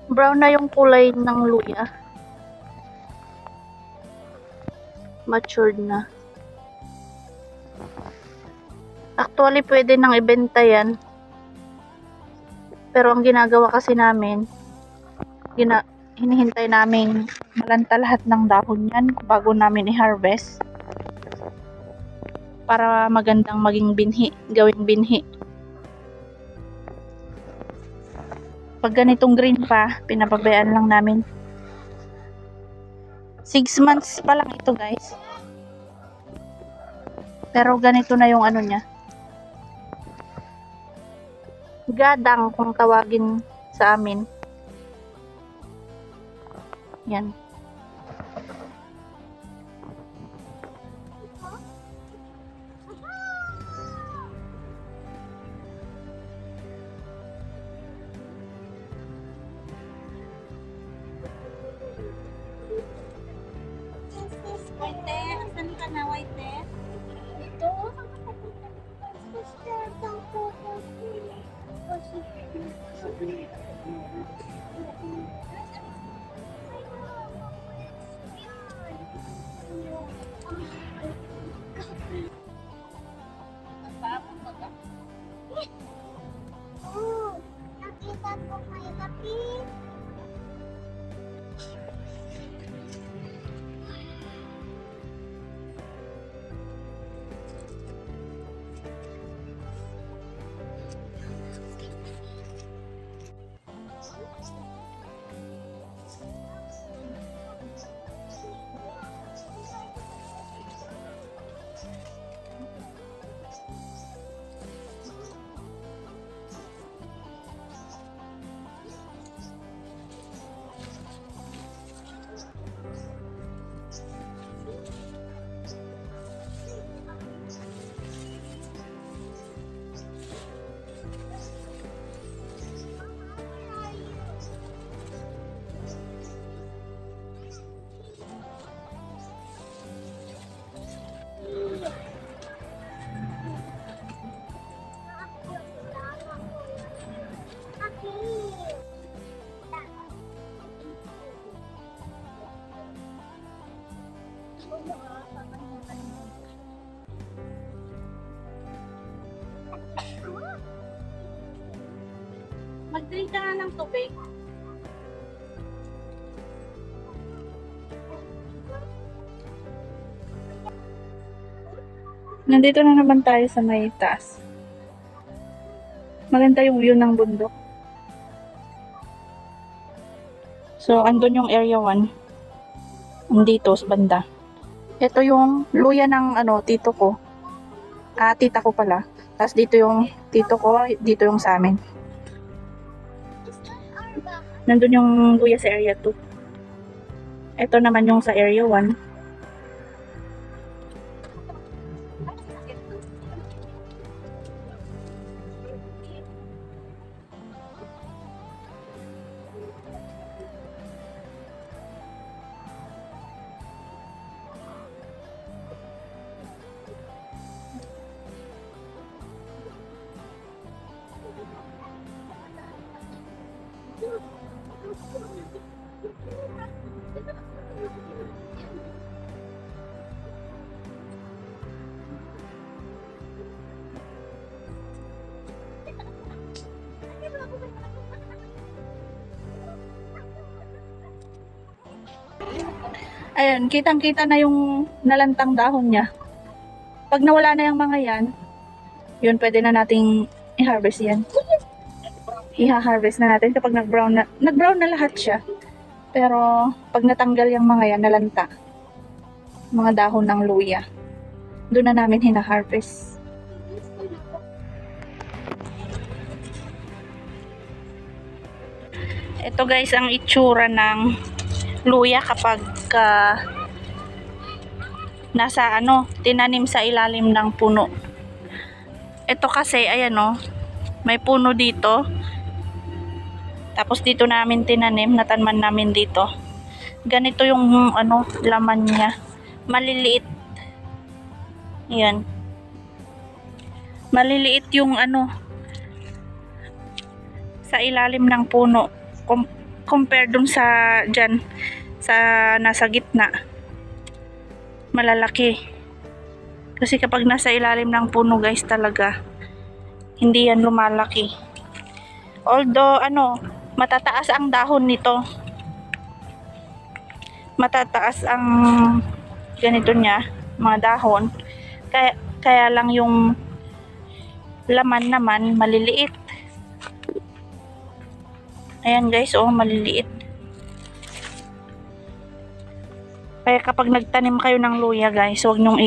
Brown na yung kulay ng luya. Matured na. Actually, pwede nang ibenta yan. Pero ang ginagawa kasi namin, hinihintay namin malanta lahat ng dahon yan bago namin i-harvest. Para magandang maging binhi, gawing binhi. Pag ganitong green pa, pinapabayaan lang namin. 6 months pa lang ito, guys. Pero ganito na yung ano niya. Gadang kung tawagin sa amin. Yan. White, asan ka na, White? Ito. Oh, nakita ko may lapis. Mag-drink ka nga ng tubig. Nandito na naman tayo sa may taas. Maganda yung view ng bundok. So, andun yung area 1. Andito sa banda. Ito yung luya ng tito ko. Tita ko pala. Tapos dito yung tito ko, dito yung sa amin. Nandun yung luya sa area 2. Ito naman yung sa area 1. Ayan, kitang-kita na yung nalantang dahon niya. Pag nawala na yung mga yan, yun pwede na nating i-harvest yan. I-harvest na natin kapag nag-brown na lahat siya. Pero pag natanggal yung mga yan, nalanta, mga dahon ng luya, doon na namin hina-harvest. Ito guys ang itsura ng luya kapag nasa tinanim sa ilalim ng puno. Ito kasi ayan may puno dito. Tapos dito namin tinanim, natanman namin dito. Ganito yung laman niya. Maliliit. Ayan. Maliliit yung sa ilalim ng puno. compare dun sa dyan, sa nasa gitna, malalaki. Kasi kapag nasa ilalim ng puno guys talaga, hindi yan lumalaki. Although, matataas ang dahon nito. Matataas ang ganito niya, mga dahon. Kaya lang yung laman naman maliliit. Ayan guys, maliliit. Kaya kapag nagtanim kayo ng luya guys, huwag nyong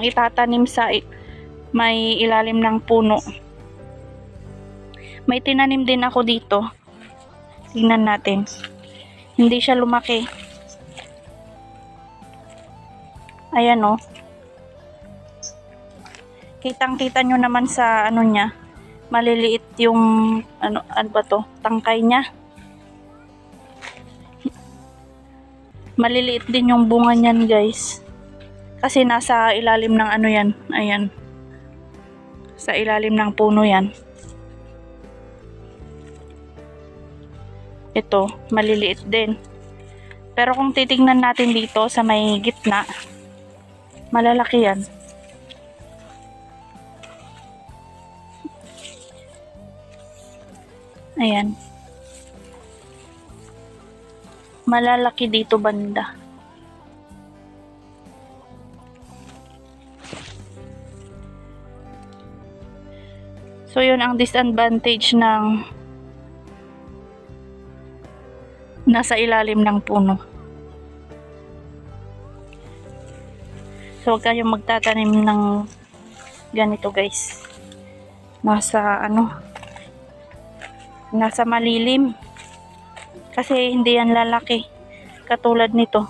itatanim sa may ilalim ng puno. May tinanim din ako dito. Tingnan natin. Hindi siya lumaki. Ayan Kitang-kita nyo naman sa niya. Maliliit yung ano ba to? Tangkay niya. Maliliit din yung bunga niyan, guys. Kasi nasa ilalim ng yan. Ayan. Sa ilalim ng puno yan. Ito, maliliit din. Pero kung titingnan natin dito sa may gitna, malalaki yan. Ayan. Malalaki dito banda. So, yun ang disadvantage ng nasa ilalim ng puno. So, huwag kayong magtatanim ng ganito, guys. Nasa malilim. Kasi hindi yan lalaki. Katulad nito.